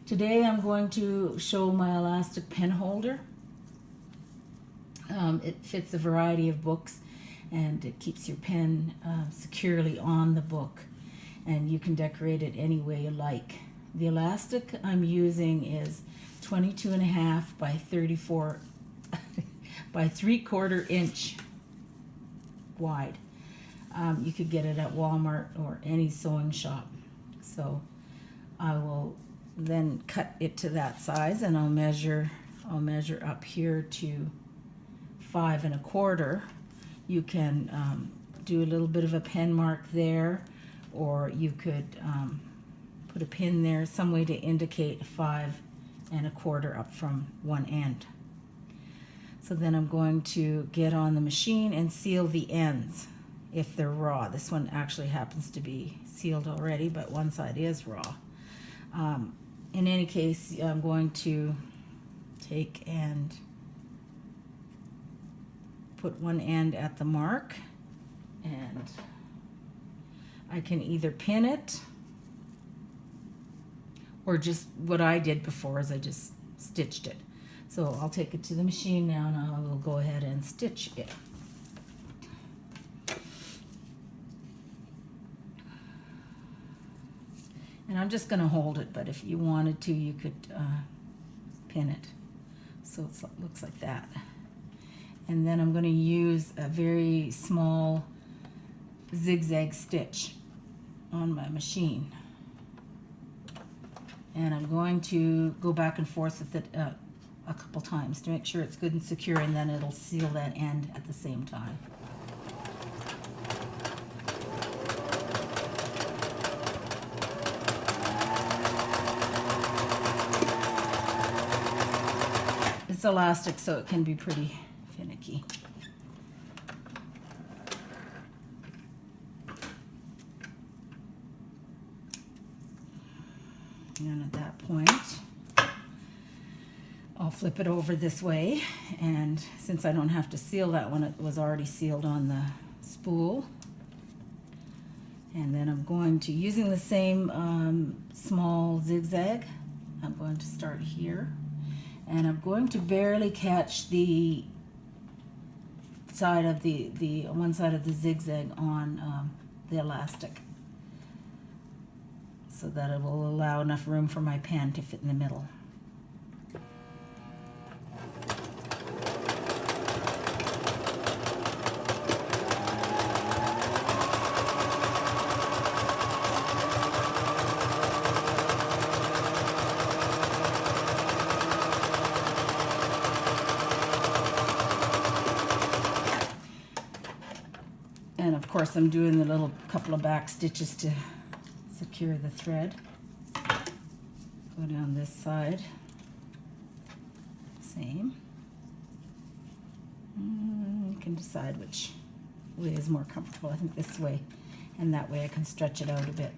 Today I'm going to show my elastic pen holder. It fits a variety of books and it keeps your pen securely on the book, and you can decorate it any way you like. The elastic I'm using is 22.5 by 34 by 3/4 inch wide. You could get it at Walmart or any sewing shop. So I will then cut it to that size, and I'll measure up here to 5 1/4. You can do a little bit of a pen mark there, or you could put a pin there, some way to indicate 5 1/4 up from one end. So then I'm going to get on the machine and seal the ends if they're raw. This one actually happens to be sealed already, but one side is raw. In any case, I'm going to take and put one end at the mark, and I can either pin it, or just what I did before is I just stitched it. So I'll take it to the machine now and I will go ahead and stitch it. And I'm just going to hold it, but if you wanted to, you could pin it. So it looks like that. And then I'm going to use a very small zigzag stitch on my machine. And I'm going to go back and forth with it a couple times to make sure it's good and secure, and then it'll seal that end at the same time. It's elastic, so it can be pretty finicky. And at that point, I'll flip it over this way, and since I don't have to seal that one, it was already sealed on the spool. And then I'm going to, using the same small zigzag, I'm going to start here. And I'm going to barely catch the side of the one side of the zigzag on the elastic, so that it will allow enough room for my pen to fit in the middle. And of course I'm doing the little couple of back stitches to secure the thread. Go down this side, same. You can decide which way is more comfortable. I think this way, and that way I can stretch it out a bit.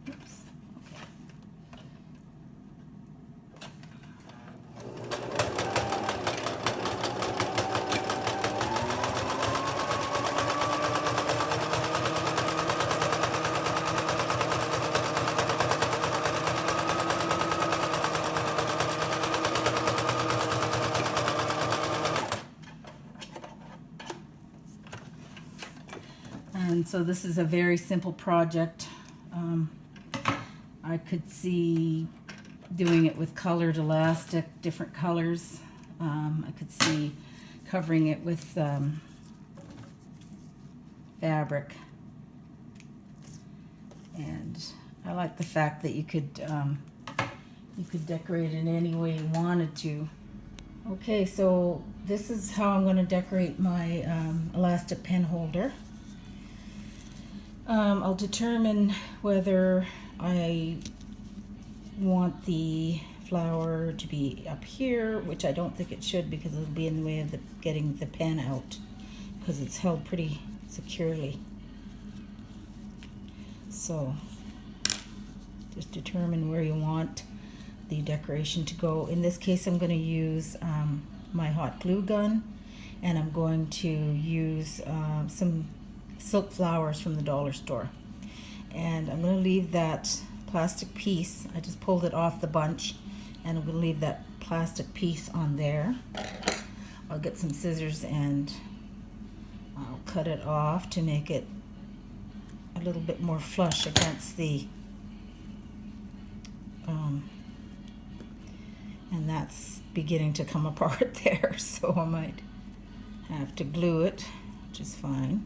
Oops. Okay. And so this is a very simple project. I could see doing it with colored elastic, different colors. I could see covering it with fabric. And I like the fact that you could decorate it any way you wanted to. Okay, so this is how I'm going to decorate my elastic pen holder. I'll determine whether I want the flower to be up here, which I don't think it should because it'll be in the way of getting the pen out, because it's held pretty securely. So just determine where you want the decoration to go. In this case, I'm going to use my hot glue gun, and I'm going to use some silk flowers from the dollar store. And I'm going to leave that plastic piece. I just pulled it off the bunch, and I'm going to leave that plastic piece on there. I'll get some scissors and I'll cut it off to make it a little bit more flush against the and that's beginning to come apart there, so I might have to glue it, which is fine.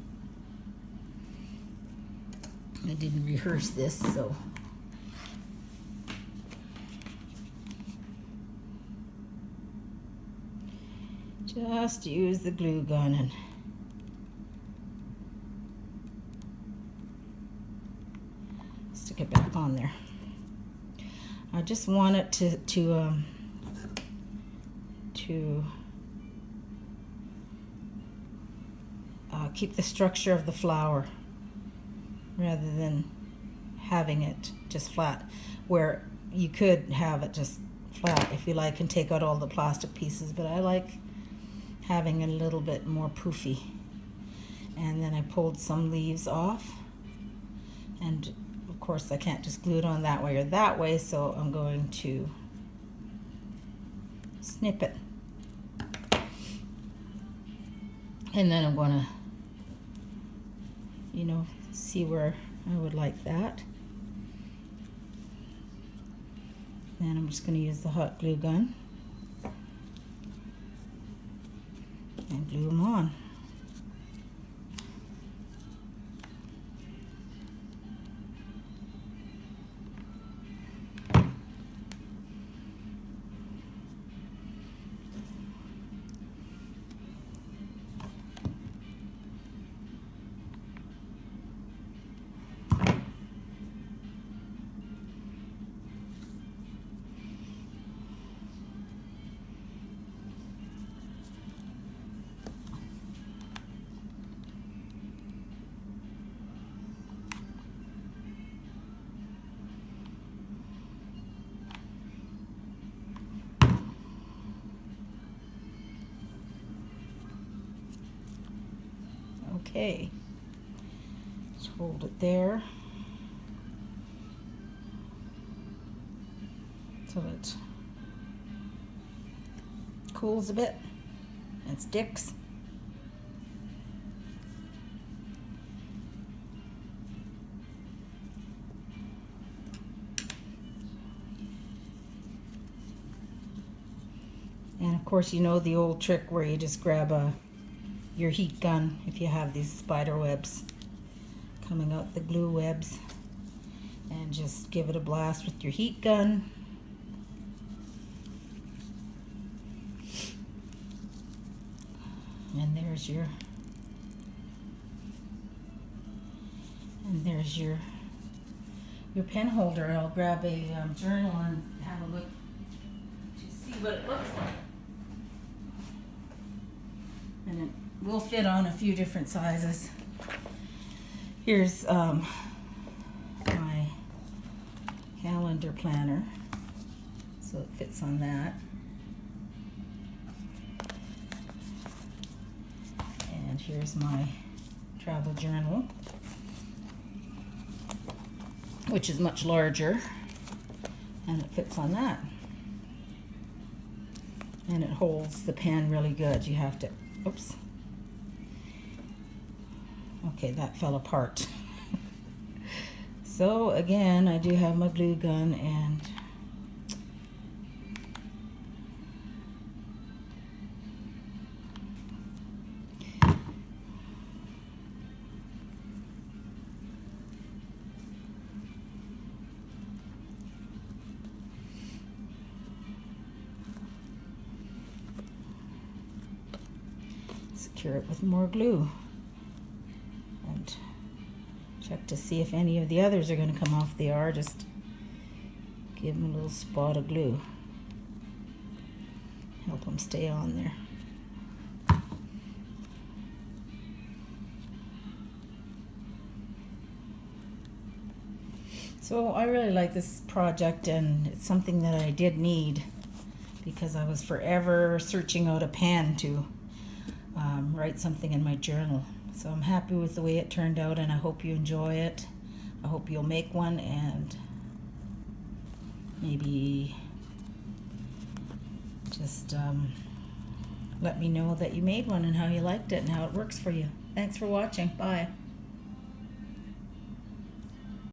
I didn't rehearse this, so just use the glue gun and stick it back on there. I just want it to keep the structure of the flower rather than having it just flat, where you could have it just flat if you like and take out all the plastic pieces, but I like having it a little bit more poofy. And then I pulled some leaves off, and of course I can't just glue it on that way or that way, so I'm going to snip it. And then I'm going to, see where I would like that. Then I'm just going to use the hot glue gun and glue them on. Okay, just hold it there till it cools a bit and sticks. And of course, the old trick where you just grab your heat gun if you have these spider webs coming out, the glue webs, and just give it a blast with your heat gun. And there's your pen holder. I'll grab a journal and have a look to see what it looks like. And it will fit on a few different sizes. Here's my calendar planner, so it fits on that. And here's my travel journal, which is much larger, and it fits on that. And it holds the pen really good. You have to, oops. Okay, that fell apart. So again, I do have my glue gun, and secure it with more glue. And check to see if any of the others are going to come off. They are. Just give them a little spot of glue. Help them stay on there. So I really like this project, and it's something that I did need because I was forever searching out a pen to write something in my journal. So I'm happy with the way it turned out, and I hope you enjoy it. I hope you'll make one and maybe just let me know that you made one and how you liked it and how it works for you. Thanks for watching. Bye.